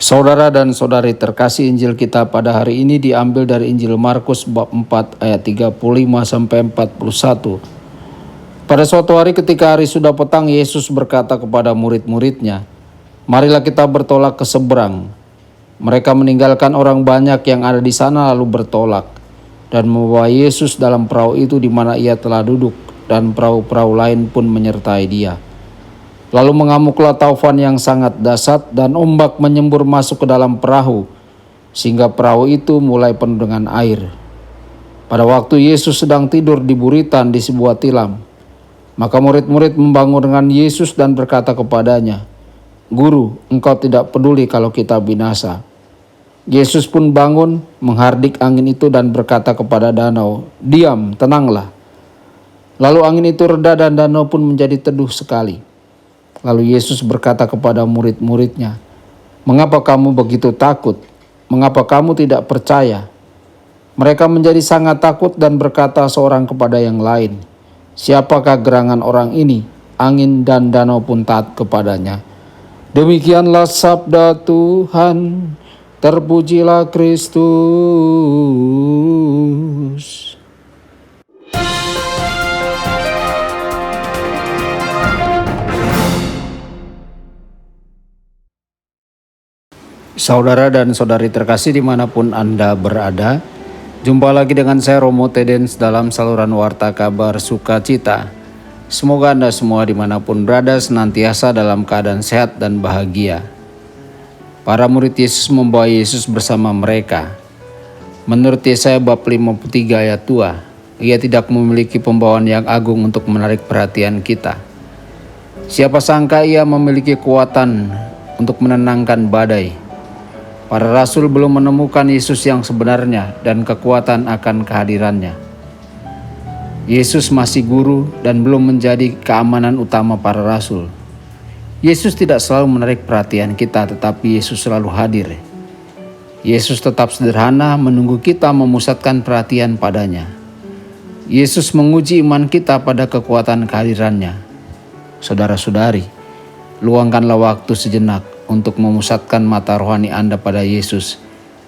Saudara dan saudari terkasih, Injil kita pada hari ini diambil dari Injil Markus bab 4 ayat 35 sampai 41. Pada suatu hari ketika hari sudah petang, Yesus berkata kepada murid-muridnya, "Marilah kita bertolak ke seberang." Mereka meninggalkan orang banyak yang ada di sana lalu bertolak dan membawa Yesus dalam perahu itu di mana ia telah duduk, dan perahu-perahu lain pun menyertai dia. Lalu mengamuklah taufan yang sangat dahsyat dan ombak menyembur masuk ke dalam perahu, sehingga perahu itu mulai penuh dengan air. Pada waktu Yesus sedang tidur di buritan di sebuah tilam, maka murid-murid membangun dengan Yesus dan berkata kepadanya, "Guru, engkau tidak peduli kalau kita binasa." Yesus pun bangun, menghardik angin itu dan berkata kepada danau, "Diam, tenanglah." Lalu angin itu reda dan danau pun menjadi teduh sekali. Lalu Yesus berkata kepada murid-muridnya, "Mengapa kamu begitu takut? Mengapa kamu tidak percaya?" Mereka menjadi sangat takut dan berkata seorang kepada yang lain, "Siapakah gerangan orang ini? Angin dan danau pun taat kepadanya." Demikianlah sabda Tuhan. Terpujilah Kristus. Saudara dan saudari terkasih dimanapun Anda berada, jumpa lagi dengan saya Romo Tedens dalam saluran Warta Kabar Sukacita. Semoga Anda semua dimanapun berada senantiasa dalam keadaan sehat dan bahagia. Para murid Yesus membawa Yesus bersama mereka. Menurut Yesaya bab 53 ayat 2, ia tidak memiliki pembawaan yang agung untuk menarik perhatian kita. Siapa sangka ia memiliki kekuatan untuk menenangkan badai. Para rasul belum menemukan Yesus yang sebenarnya dan kekuatan akan kehadirannya. Yesus masih guru dan belum menjadi keamanan utama para rasul. Yesus tidak selalu menarik perhatian kita, tetapi Yesus selalu hadir. Yesus tetap sederhana, menunggu kita memusatkan perhatian padanya. Yesus menguji iman kita pada kekuatan kehadirannya. Saudara-saudari, luangkanlah waktu sejenak untuk memusatkan mata rohani Anda pada Yesus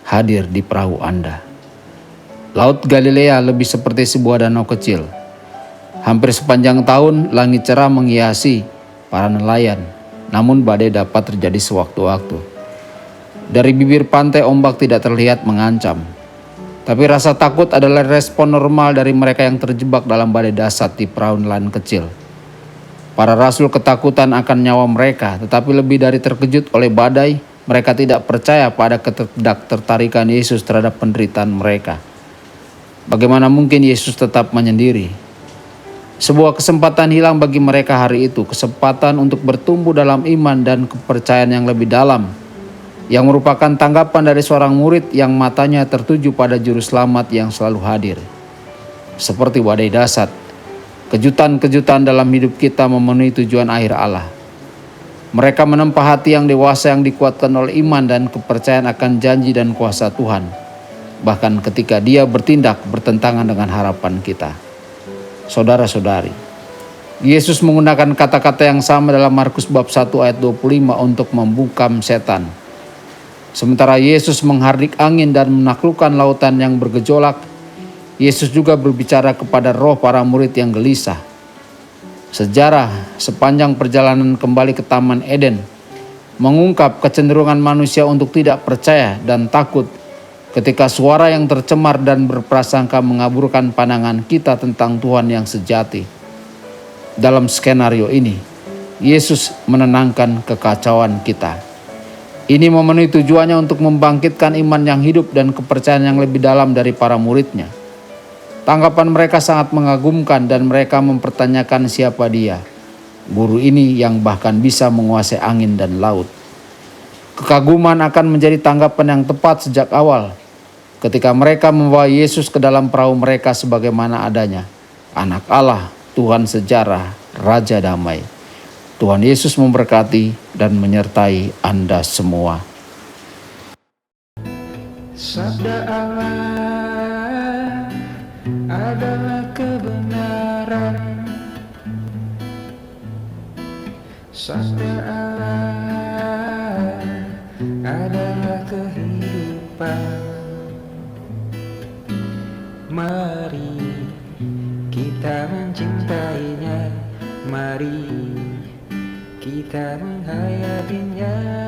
hadir di perahu Anda. Laut Galilea lebih seperti sebuah danau kecil. Hampir sepanjang tahun langit cerah menghiasi para nelayan, namun badai dapat terjadi sewaktu-waktu. Dari bibir pantai ombak tidak terlihat mengancam, tapi rasa takut adalah respon normal dari mereka yang terjebak dalam badai dahsyat di perahu nelayan kecil. Para rasul ketakutan akan nyawa mereka, tetapi lebih dari terkejut oleh badai, mereka tidak percaya pada ketertarikan Yesus terhadap penderitaan mereka. Bagaimana mungkin Yesus tetap menyendiri? Sebuah kesempatan hilang bagi mereka hari itu, kesempatan untuk bertumbuh dalam iman dan kepercayaan yang lebih dalam, yang merupakan tanggapan dari seorang murid yang matanya tertuju pada Juru Selamat yang selalu hadir. Seperti badai dahsyat, kejutan-kejutan dalam hidup kita memenuhi tujuan akhir Allah. Mereka menempa hati yang dewasa yang dikuatkan oleh iman dan kepercayaan akan janji dan kuasa Tuhan, bahkan ketika Dia bertindak bertentangan dengan harapan kita. Saudara-saudari, Yesus menggunakan kata-kata yang sama dalam Markus bab 1 ayat 25 untuk membungkam setan. Sementara Yesus menghardik angin dan menaklukkan lautan yang bergejolak, Yesus juga berbicara kepada roh para murid yang gelisah. Sejarah sepanjang perjalanan kembali ke Taman Eden mengungkap kecenderungan manusia untuk tidak percaya dan takut ketika suara yang tercemar dan berprasangka mengaburkan pandangan kita tentang Tuhan yang sejati. Dalam skenario ini, Yesus menenangkan kekacauan kita. Ini memenuhi tujuannya untuk membangkitkan iman yang hidup dan kepercayaan yang lebih dalam dari para muridnya. Tanggapan mereka sangat mengagumkan dan mereka mempertanyakan siapa Dia, guru ini yang bahkan bisa menguasai angin dan laut. Kekaguman akan menjadi tanggapan yang tepat sejak awal ketika mereka membawa Yesus ke dalam perahu mereka sebagaimana adanya, Anak Allah, Tuhan sejarah, Raja damai. Tuhan Yesus memberkati dan menyertai Anda semua. Sabda Allah adalah kebenaran. Sabda Allah adalah Mari kita mencintainya, mari kita menghayatinya.